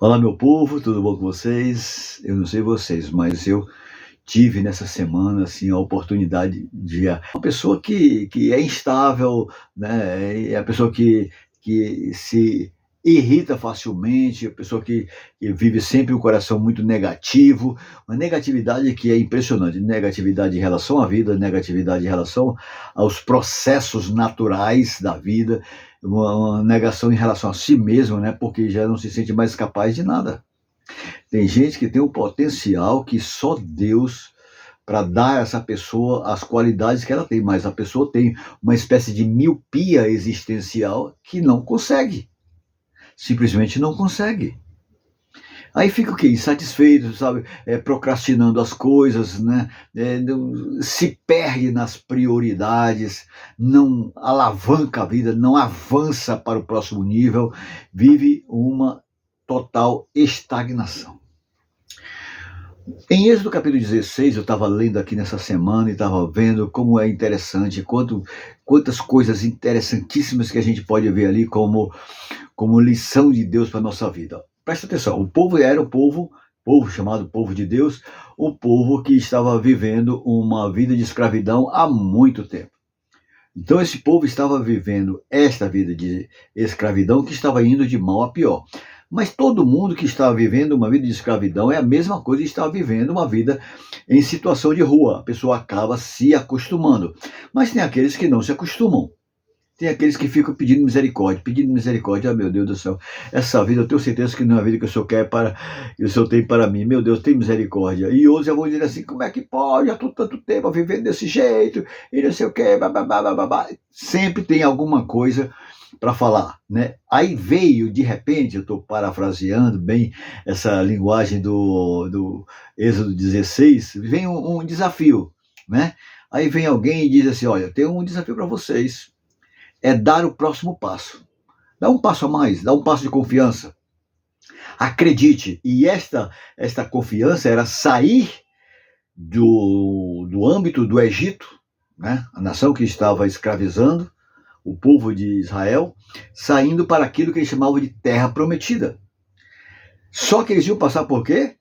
Olá, meu povo, tudo bom com vocês? Eu não sei vocês, mas eu tive nessa semana assim a oportunidade de uma pessoa que é instável, né? É a pessoa que se irrita facilmente, a pessoa que vive sempre um coração muito negativo, uma negatividade que é impressionante, negatividade em relação à vida, negatividade em relação aos processos naturais da vida, uma negação em relação a si mesmo, né? Porque já não se sente mais capaz de nada. Tem gente que tem um potencial que só Deus para dar a essa pessoa as qualidades que ela tem, mas a pessoa tem uma espécie de miopia existencial que não consegue, simplesmente não consegue. Aí fica o quê? Insatisfeito, sabe? Procrastinando as coisas, né? Se perde nas prioridades, não alavanca a vida, não avança para o próximo nível, vive uma total estagnação. Em Êxodo capítulo 16, eu estava lendo aqui nessa semana e estava vendo como é interessante, quantas coisas interessantíssimas que a gente pode ver ali como lição de Deus para a nossa vida. Presta atenção, o povo era povo chamado povo de Deus, o povo que estava vivendo uma vida de escravidão há muito tempo. Então esse povo estava vivendo esta vida de escravidão que estava indo de mal a pior. Mas todo mundo que está vivendo uma vida de escravidão é a mesma coisa que está vivendo uma vida em situação de rua. A pessoa acaba se acostumando. Mas tem aqueles que não se acostumam. Tem aqueles que ficam pedindo misericórdia. Ah, meu Deus do céu, essa vida eu tenho certeza que não é a vida que o Senhor quer que o Senhor tem para mim. Meu Deus, tem misericórdia. E outros já vão dizer assim, como é que pode? Já estou tanto tempo vivendo desse jeito, e não sei o quê, babá. Sempre tem alguma coisa para falar, né? Aí veio, de repente, eu estou parafraseando bem essa linguagem do Êxodo 16, vem um desafio, né? Aí vem alguém e diz assim, olha, eu tenho um desafio para vocês, é dar o próximo passo. Dá um passo a mais, dá um passo de confiança. Acredite. E esta confiança era sair do âmbito do Egito, né? A nação que estava escravizando o povo de Israel, saindo para aquilo que eles chamavam de terra prometida. Só que eles iam passar por quê?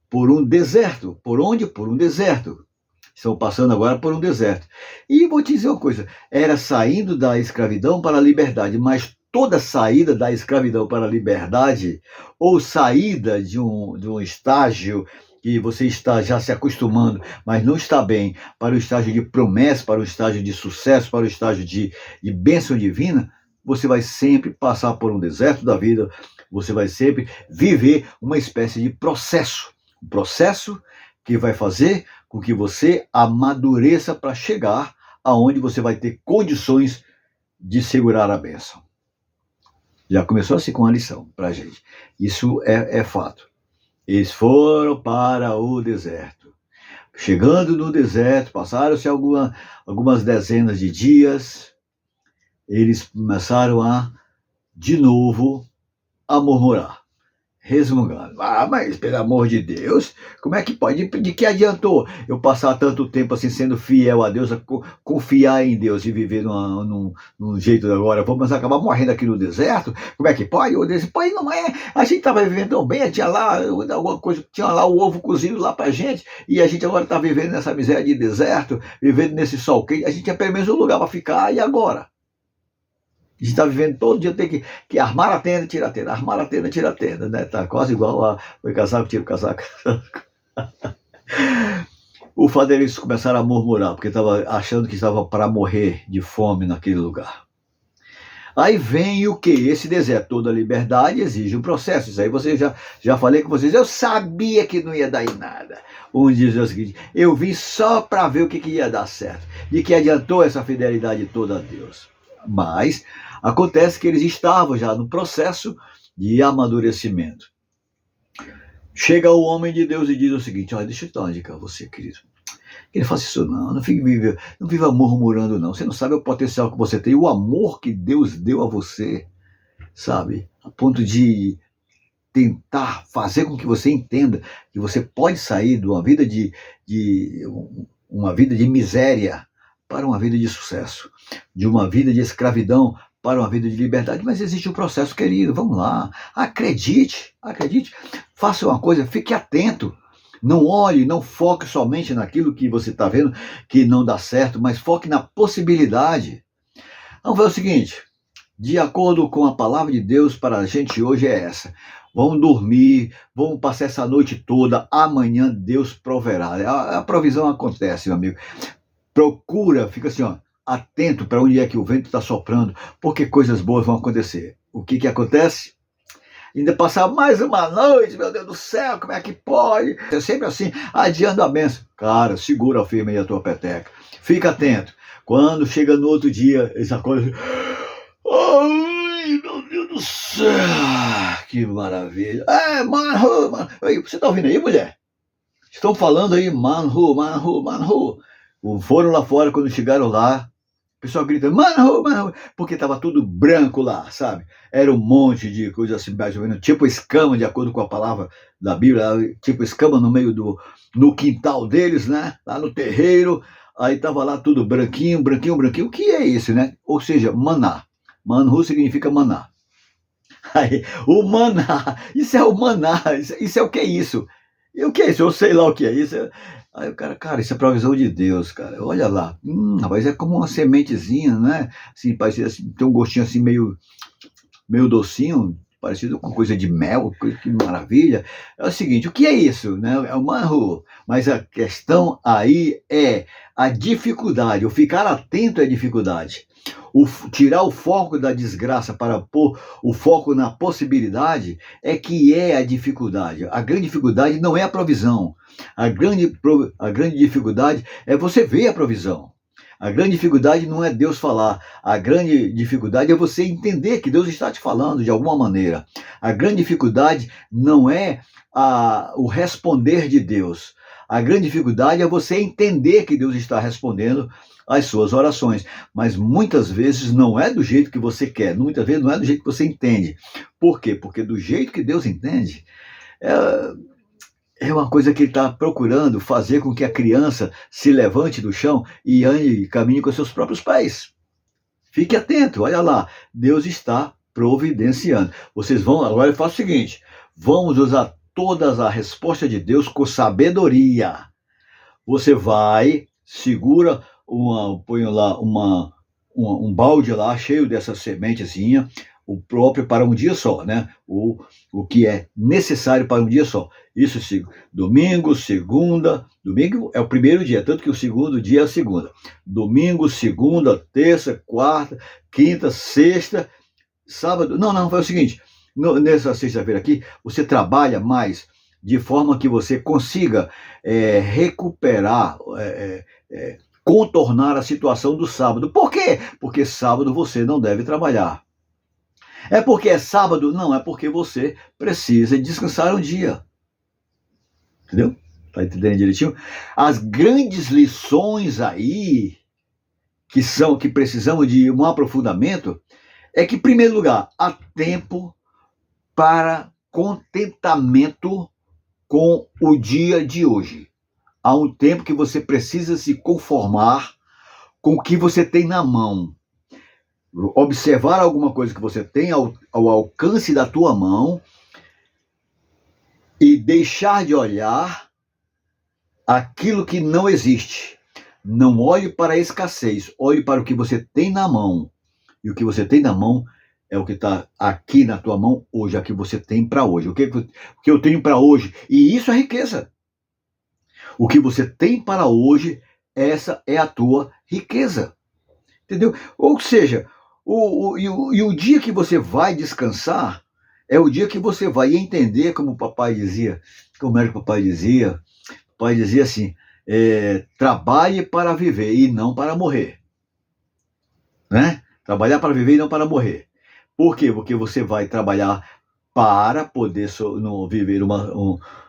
Por um deserto. Por onde? Por um deserto. Estão passando agora por um deserto. E vou te dizer uma coisa, era saindo da escravidão para a liberdade, mas toda saída da escravidão para a liberdade, ou saída de um estágio que você está já se acostumando, mas não está bem, para o estágio de promessa, para o estágio de sucesso, para o estágio de bênção divina, você vai sempre passar por um deserto da vida, você vai sempre viver uma espécie de processo. Um processo que vai fazer com que você amadureça para chegar aonde você vai ter condições de segurar a bênção. Já começou assim com a lição para a gente. Isso é fato. Eles foram para o deserto. Chegando no deserto, passaram-se algumas dezenas de dias, eles começaram de novo, a murmurar, resmungando. Ah, mas pelo amor de Deus, como é que pode? De que adiantou eu passar tanto tempo assim sendo fiel a Deus, confiar em Deus e viver num jeito agora? Vamos acabar morrendo aqui no deserto? Como é que pode? Eu disse, pô, não é. A gente estava vivendo tão bem, tinha lá alguma coisa, tinha lá o ovo cozido lá pra gente, e a gente agora está vivendo nessa miséria de deserto, vivendo nesse sol quente. A gente tinha pelo menos um lugar para ficar, e agora? A gente está vivendo todo dia, tem que armar a tenda, tirar a tenda, armar a tenda, tirar a tenda, né? Tá quase igual a foi casaco, tira o casaco. O fato deles começaram a murmurar, porque estava achando que estava para morrer de fome naquele lugar. Aí vem o que? Esse deserto, toda liberdade exige um processo. Isso aí você já falei com vocês, eu sabia que não ia dar em nada. Um diz o seguinte, eu vim só para ver o que ia dar certo. De que adiantou essa fidelidade toda a Deus. Mas acontece que eles estavam já no processo de amadurecimento. Chega o homem de Deus e diz o seguinte, olha, deixa eu dar uma dica a você, querido. Ele faz isso não viva murmurando não. Você não sabe o potencial que você tem, o amor que Deus deu a você, sabe? A ponto de tentar fazer com que você entenda que você pode sair de uma vida uma vida de miséria para uma vida de sucesso, de uma vida de escravidão para uma vida de liberdade, mas existe um processo, querido. Vamos lá. Acredite, acredite. Faça uma coisa, fique atento. Não olhe, não foque somente naquilo que você está vendo que não dá certo, mas foque na possibilidade. Vamos ver o seguinte, de acordo com a palavra de Deus para a gente hoje é essa. Vamos dormir, vamos passar essa noite toda, amanhã Deus proverá. A provisão acontece, meu amigo. Procura, fica assim, ó, atento para onde é que o vento está soprando, porque coisas boas vão acontecer. O que acontece? Ainda passar mais uma noite, meu Deus do céu, como é que pode? É sempre assim, adiando a bênção. Cara, segura firme aí a tua peteca. Fica atento. Quando chega no outro dia, eles acordam assim, ai, meu Deus do céu, que maravilha. Mano. Você tá ouvindo aí, mulher? Estão falando aí, mano. Foram lá fora, quando chegaram lá, o pessoal grita, mano, porque estava tudo branco lá, sabe? Era um monte de coisa assim, mais ou menos, tipo escama, de acordo com a palavra da Bíblia, tipo escama no meio no quintal deles, né? Lá no terreiro, aí estava lá tudo branquinho. O que é isso, né? Ou seja, maná. Manhu significa maná. Aí, o maná, isso é o maná, isso é o que é isso? E o que é isso? Eu sei lá o que é isso. Aí o cara, isso é provisão de Deus, cara. Olha lá. Rapaz, é como uma sementezinha, né? Assim, parece assim, tem um gostinho assim meio docinho, parecido com coisa de mel, que maravilha. É o seguinte, o que é isso? Né? É o manhu. Mas a questão aí é a dificuldade, o ficar atento à dificuldade. Tirar o foco da desgraça para pôr o foco na possibilidade é que é a dificuldade. A grande dificuldade não é a provisão. A grande dificuldade é você ver a provisão. A grande dificuldade não é Deus falar. A grande dificuldade é você entender que Deus está te falando de alguma maneira. A grande dificuldade não é o responder de Deus. A grande dificuldade é você entender que Deus está respondendo às suas orações. Mas muitas vezes não é do jeito que você quer. Muitas vezes não é do jeito que você entende. Por quê? Porque do jeito que Deus entende, é uma coisa que ele está procurando fazer com que a criança se levante do chão e ande e caminhe com seus próprios pés. Fique atento, olha lá, Deus está providenciando. Vocês vão, agora eu faço o seguinte, vamos usar todas a resposta de Deus com sabedoria. Você vai, segura, põe lá um balde lá cheio dessa sementezinha, o próprio para um dia só, né? O que é necessário para um dia só. Isso, domingo, segunda, domingo é o primeiro dia, tanto que o segundo dia é a segunda. Domingo, segunda, terça, quarta, quinta, sexta, sábado. Não, foi o seguinte, nessa sexta-feira aqui, você trabalha mais de forma que você consiga recuperar, contornar a situação do sábado. Por quê? Porque sábado você não deve trabalhar. É porque é sábado? Não, é porque você precisa descansar um dia. Entendeu? Tá entendendo direitinho? As grandes lições aí, que precisamos de um aprofundamento, é que, em primeiro lugar, há tempo para contentamento com o dia de hoje. Há um tempo que você precisa se conformar com o que você tem na mão. Observar alguma coisa que você tem ao alcance da tua mão e deixar de olhar aquilo que não existe. Não olhe para a escassez, olhe para o que você tem na mão. E o que você tem na mão é o que está aqui na tua mão hoje, é o que você tem para hoje. O que eu tenho para hoje. E isso é riqueza. O que você tem para hoje, essa é a tua riqueza. Entendeu? Ou seja, o dia que você vai descansar é o dia que você vai entender, como o papai dizia. Como era que o papai dizia? O papai dizia assim, trabalhe para viver e não para morrer. Né? Trabalhar para viver e não para morrer. Por quê? Porque você vai trabalhar para poder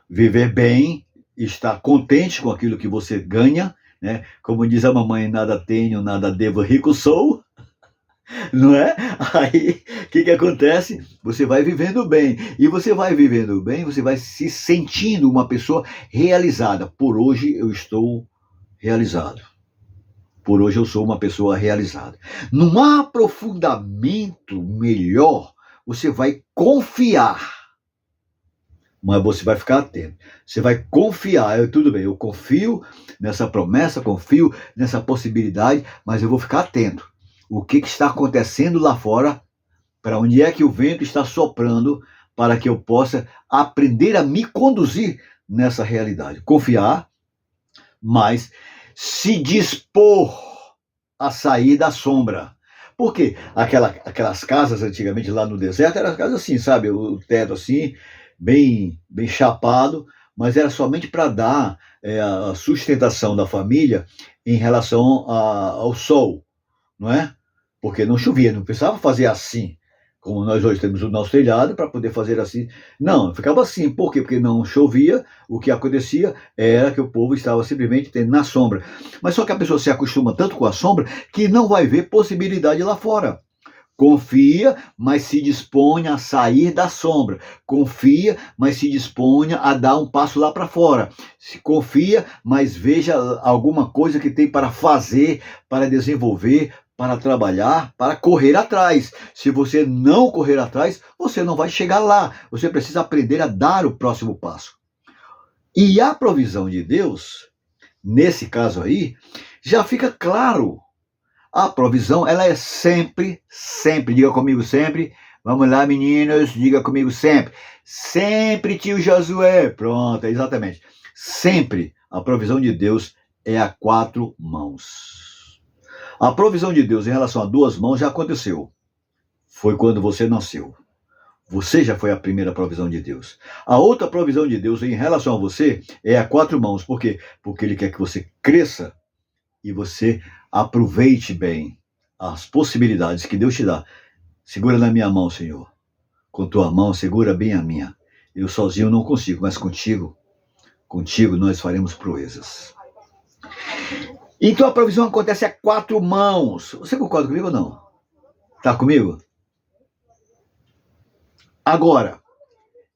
viver bem, estar contente com aquilo que você ganha, né? Como diz a mamãe, nada tenho, nada devo, rico sou. Não é? Aí, o que acontece? Você vai vivendo bem. E você vai vivendo bem, você vai se sentindo uma pessoa realizada. Por hoje eu estou realizado. Por hoje eu sou uma pessoa realizada. Num aprofundamento melhor, você vai confiar, mas você vai ficar atento. Você vai confiar, tudo bem, eu confio nessa promessa, confio nessa possibilidade, mas eu vou ficar atento. O que está acontecendo lá fora, para onde é que o vento está soprando, para que eu possa aprender a me conduzir nessa realidade. Confiar, mas se dispor a sair da sombra. Por quê? Aquelas casas antigamente lá no deserto eram casas assim, sabe? O teto assim, bem chapado, mas era somente para dar a sustentação da família em relação ao sol, não é? Porque não chovia, não precisava fazer assim, como nós hoje temos o nosso telhado para poder fazer assim. Não, ficava assim. Por quê? Porque não chovia, o que acontecia era que o povo estava simplesmente na sombra. Mas só que a pessoa se acostuma tanto com a sombra que não vai ver possibilidade lá fora. Confia, mas se disponha a sair da sombra. Confia, mas se disponha a dar um passo lá para fora. Se confia, mas veja alguma coisa que tem para fazer, para desenvolver, para trabalhar, para correr atrás. Se você não correr atrás, você não vai chegar lá. Você precisa aprender a dar o próximo passo. E a provisão de Deus, nesse caso aí, já fica claro. A provisão, ela é sempre, diga comigo sempre. Vamos lá, meninos, diga comigo sempre. Sempre, tio Josué. Pronto, exatamente. Sempre a provisão de Deus é a 4 mãos. A provisão de Deus em relação a 2 mãos já aconteceu. Foi quando você nasceu. Você já foi a primeira provisão de Deus. A outra provisão de Deus em relação a você é a 4 mãos. Por quê? Porque Ele quer que você cresça e você aproveite bem as possibilidades que Deus te dá. Segura na minha mão, Senhor. Com tua mão, segura bem a minha. Eu sozinho não consigo, mas contigo nós faremos proezas. Então a provisão acontece a 4 mãos. Você concorda comigo ou não? Tá comigo? Agora,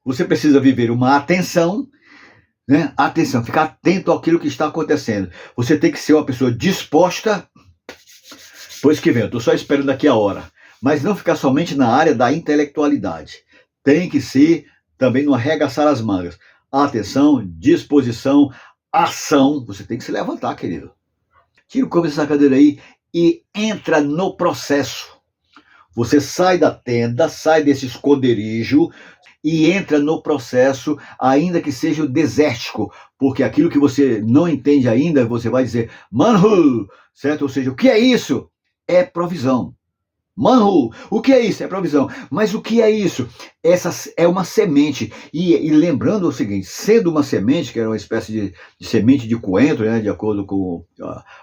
você precisa viver uma atenção, né? Atenção, ficar atento àquilo que está acontecendo. Você tem que ser uma pessoa disposta. Pois que vem, eu estou só esperando aqui a hora. Mas não ficar somente na área da intelectualidade. Tem que ser também no arregaçar as mangas. Atenção, disposição, ação. Você tem que se levantar, querido. Tira o corpo dessa cadeira aí e entra no processo. Você sai da tenda, sai desse esconderijo e entra no processo, ainda que seja desértico, porque aquilo que você não entende ainda, você vai dizer, manhu, certo? Ou seja, o que é isso? É provisão. Manhu, o que é isso? É provisão. Mas o que é isso? Essa é uma semente. E lembrando o seguinte, sendo uma semente, que era uma espécie de semente de coentro, né, de acordo com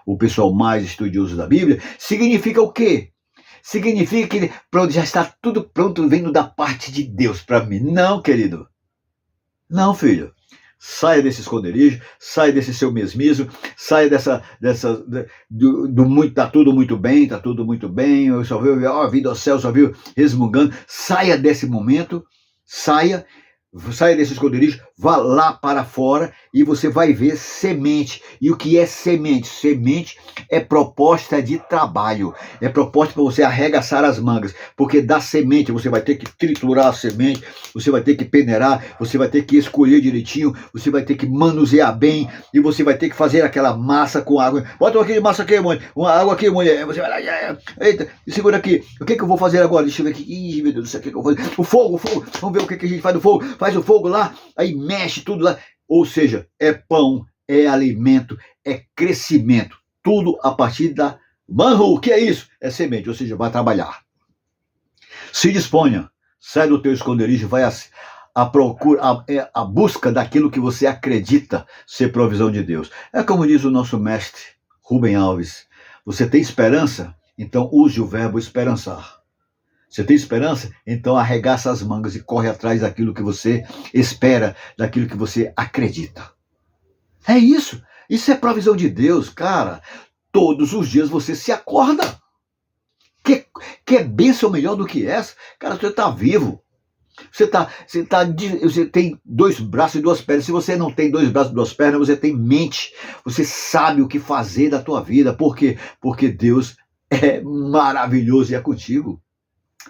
o pessoal mais estudioso da Bíblia, significa o quê? Significa que pronto, já está tudo pronto, vindo da parte de Deus para mim. Não, querido. Não, filho. Saia desse esconderijo, saia desse seu mesmismo, saia tá tudo muito bem, eu só vi a vida ao céu, só vi resmungando. Saia desse momento, saia desse esconderijo, vá lá para fora e você vai ver semente. E o que é semente? Semente é proposta de trabalho, é proposta para você arregaçar as mangas, porque da semente você vai ter que triturar a semente, você vai ter que peneirar, você vai ter que escolher direitinho, você vai ter que manusear bem e você vai ter que fazer aquela massa com água. Bota aqui massa aqui, mãe, uma água aqui, mulher. Você vai lá, eita, segura aqui. O que eu vou fazer agora? Deixa eu ver aqui. Ih, meu Deus do céu, o que eu vou fazer? O fogo. Vamos ver o que a gente faz do fogo. Faz o fogo lá, aí mexe tudo lá. Ou seja, é pão, é alimento, é crescimento. Tudo a partir da manhu. O que é isso? É semente, ou seja, vai trabalhar. Se disponha, sai do teu esconderijo, vai a procura, a busca daquilo que você acredita ser provisão de Deus. É como diz o nosso mestre Rubem Alves, você tem esperança? Então use o verbo esperançar. Você tem esperança? Então arregaça as mangas e corre atrás daquilo que você espera, daquilo que você acredita. É isso. Isso é provisão de Deus, cara. Todos os dias você se acorda. Que bênção melhor do que essa? Cara, você está vivo. Você tem 2 braços e 2 pernas. Se você não tem 2 braços e 2 pernas, você tem mente. Você sabe o que fazer da tua vida. Por quê? Porque Deus é maravilhoso e é contigo.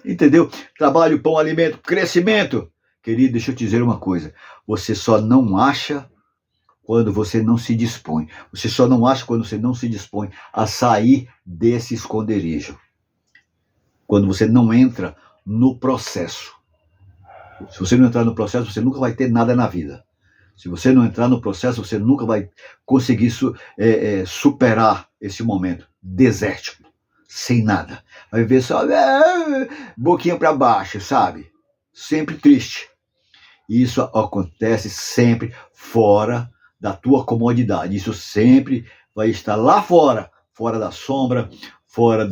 Entendeu? Trabalho, pão, alimento, crescimento. Querido, deixa eu te dizer uma coisa. Você só não acha quando você não se dispõe. Você só não acha quando você não se dispõe a sair desse esconderijo. Quando você não entra no processo. Se você não entrar no processo, você nunca vai ter nada na vida. Se você não entrar no processo, você nunca vai conseguir superar esse momento desértico, sem nada. Vai viver só boquinha para baixo, sabe? Sempre triste. E isso acontece sempre fora da tua comodidade. Isso sempre vai estar lá fora, fora da sombra, fora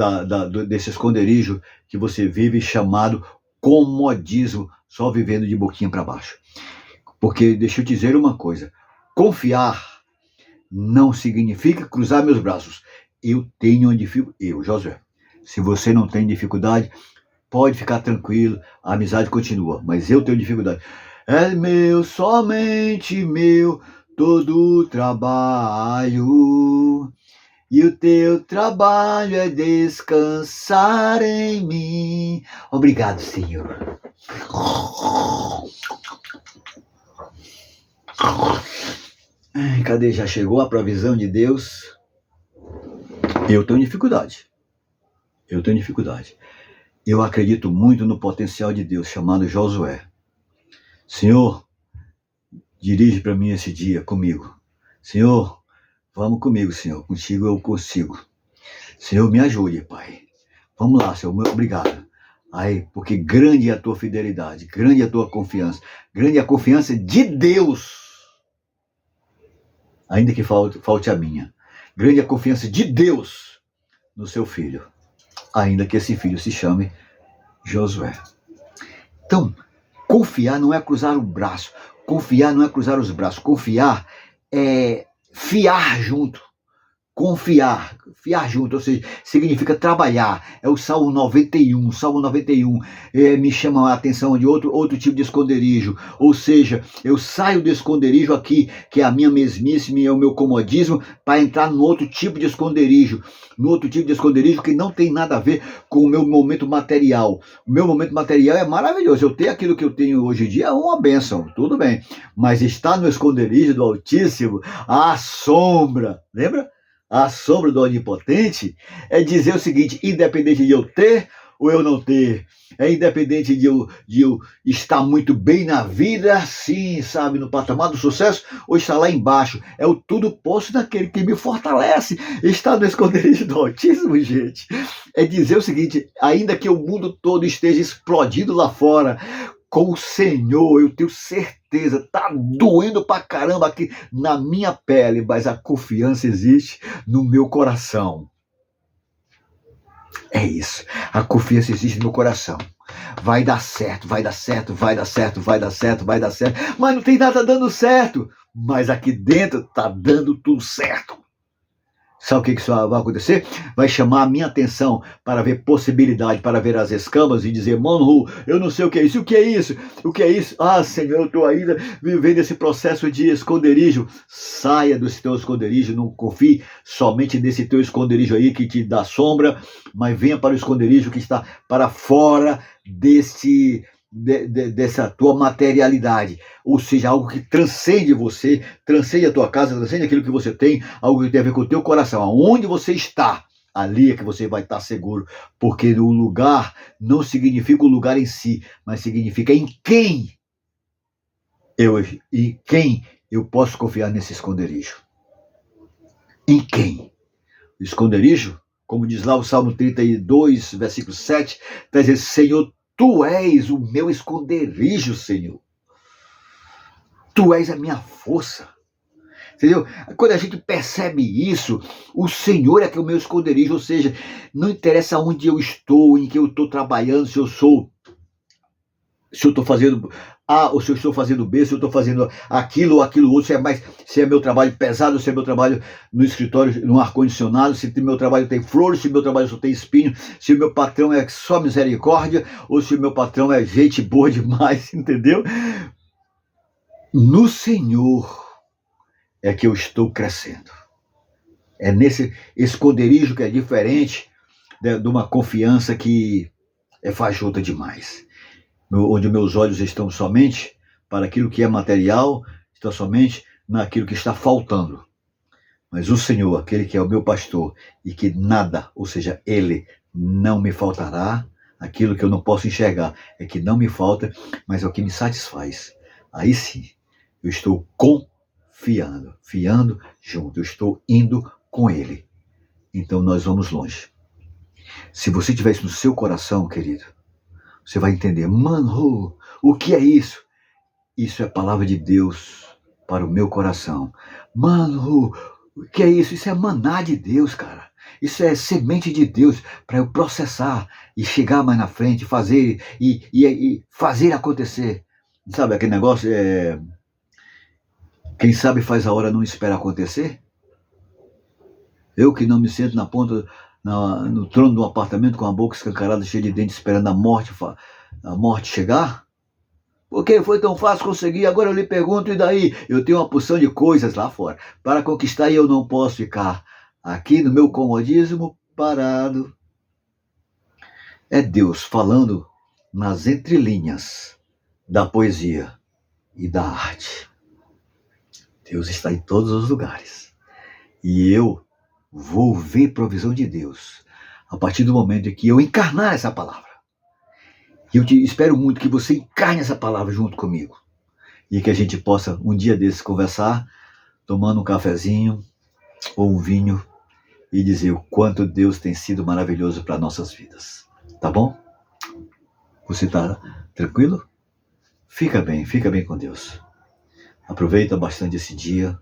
desse esconderijo que você vive, chamado comodismo, só vivendo de boquinha para baixo. Porque deixa eu te dizer uma coisa, confiar não significa cruzar meus braços. Eu tenho uma dificuldade, Josué, se você não tem dificuldade, pode ficar tranquilo, a amizade continua, mas eu tenho dificuldade. É meu, somente meu, todo o trabalho, e o teu trabalho é descansar em mim. Obrigado, Senhor. Cadê? Já chegou a provisão de Deus? Eu tenho dificuldade. Eu acredito muito no potencial de Deus, chamado Josué. Senhor, dirige para mim esse dia comigo. Senhor, vamos comigo, Senhor. Contigo eu consigo. Senhor, me ajude, Pai. Vamos lá, Senhor. Obrigado. Aí, porque grande é a tua fidelidade, grande é a tua confiança, grande é a confiança de Deus. Ainda que falte a minha. Grande é a confiança de Deus no seu filho. Ainda que esse filho se chame Josué. Então, confiar não é cruzar o braço. Confiar não é cruzar os braços. Confiar é fiar junto. Confiar junto, ou seja, significa trabalhar. É o Salmo 91. Me chama a atenção de outro tipo de esconderijo. Ou seja, eu saio do esconderijo aqui, que é a minha mesmice, é o meu comodismo, para entrar no outro tipo de esconderijo. No outro tipo de esconderijo que não tem nada a ver com o meu momento material. O meu momento material é maravilhoso. Eu tenho aquilo que eu tenho hoje em dia, é uma bênção, tudo bem. Mas estar no esconderijo do Altíssimo, a sombra, lembra? A sombra do Onipotente é dizer o seguinte: independente de eu ter ou eu não ter, é independente de eu estar muito bem na vida, sim, sabe, no patamar do sucesso, ou estar lá embaixo. É o tudo posso daquele que me fortalece. Estar no esconderijo do Altíssimo, gente, é dizer o seguinte: ainda que o mundo todo esteja explodindo lá fora, com o Senhor, eu tenho certeza, tá doendo pra caramba aqui na minha pele, mas a confiança existe no meu coração. É isso, a confiança existe no meu coração. Vai dar certo, mas não tem nada dando certo, mas aqui dentro tá dando tudo certo. Sabe o que isso vai acontecer? Vai chamar a minha atenção para ver possibilidade, para ver as escamas e dizer: mano, eu não sei o que é isso. O que é isso? O que é isso? Ah, Senhor, eu estou ainda vivendo esse processo de esconderijo. Saia do teu esconderijo, não confie somente nesse teu esconderijo aí que te dá sombra, mas venha para o esconderijo que está para fora dessa tua materialidade, ou seja, algo que transcende você, transcende a tua casa, transcende aquilo que você tem, algo que tem a ver com o teu coração. Aonde você está, ali é que você vai estar seguro, porque o lugar não significa o lugar em si, mas significa em quem eu posso confiar nesse esconderijo. Em quem? O esconderijo, como diz lá o Salmo 32, versículo 7, está dizendo: Senhor, Tu és o meu esconderijo, Senhor. Tu és a minha força. Entendeu? Quando a gente percebe isso, o Senhor é que é o meu esconderijo, ou seja, não interessa onde eu estou, em que eu estou trabalhando, se eu estou fazendo A, ou se eu estou fazendo B, se eu estou fazendo aquilo ou aquilo outro, se é meu trabalho pesado, se é meu trabalho no escritório, no ar-condicionado, se meu trabalho tem flores, se meu trabalho só tem espinho, se o meu patrão é só misericórdia, ou se o meu patrão é gente boa demais, entendeu? No Senhor é que eu estou crescendo. É nesse esconderijo que é diferente de uma confiança que é fajuta demais. Onde meus olhos estão somente para aquilo que é material, estão somente naquilo que está faltando. Mas o Senhor, aquele que é o meu pastor, e que nada, ou seja, Ele não me faltará, aquilo que eu não posso enxergar é que não me falta, mas é o que me satisfaz. Aí sim, eu estou fiando junto, eu estou indo com Ele. Então nós vamos longe. Se você tiver isso no seu coração, querido, você vai entender, mano, o que é isso? Isso é a palavra de Deus para o meu coração. Mano, o que é isso? Isso é maná de Deus, cara. Isso é semente de Deus para eu processar e chegar mais na frente, fazer e fazer acontecer. Sabe aquele negócio? Quem sabe faz a hora, não espera acontecer? Eu que não me sento na ponta, no trono do apartamento com a boca escancarada, cheia de dentes, esperando a morte chegar? Porque foi tão fácil conseguir, agora eu lhe pergunto, e daí? Eu tenho uma porção de coisas lá fora para conquistar e eu não posso ficar aqui no meu comodismo parado. É Deus falando nas entrelinhas da poesia e da arte. Deus está em todos os lugares. E eu vou ver provisão de Deus a partir do momento em que eu encarnar essa palavra. E eu espero muito que você encarne essa palavra junto comigo. E que a gente possa, um dia desses, conversar, tomando um cafezinho ou um vinho e dizer o quanto Deus tem sido maravilhoso para nossas vidas. Tá bom? Você tá tranquilo? Fica bem com Deus. Aproveita bastante esse dia.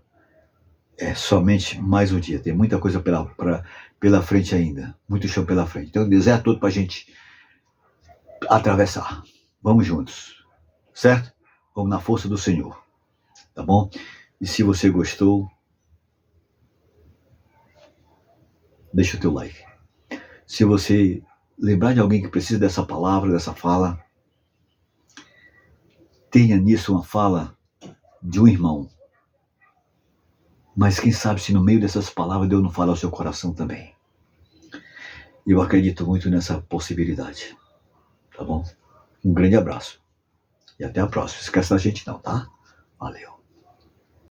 É somente mais um dia. Tem muita coisa pela frente ainda. Muito chão pela frente. Tem um deserto todo para a gente atravessar. Vamos juntos. Certo? Vamos na força do Senhor. Tá bom? E se você gostou, deixa o teu like. Se você lembrar de alguém que precisa dessa palavra, dessa fala, tenha nisso uma fala de um irmão. Mas quem sabe se no meio dessas palavras Deus não fala ao seu coração também. Eu acredito muito nessa possibilidade. Tá bom? Um grande abraço. E até a próxima. Esquece da gente não, tá? Valeu.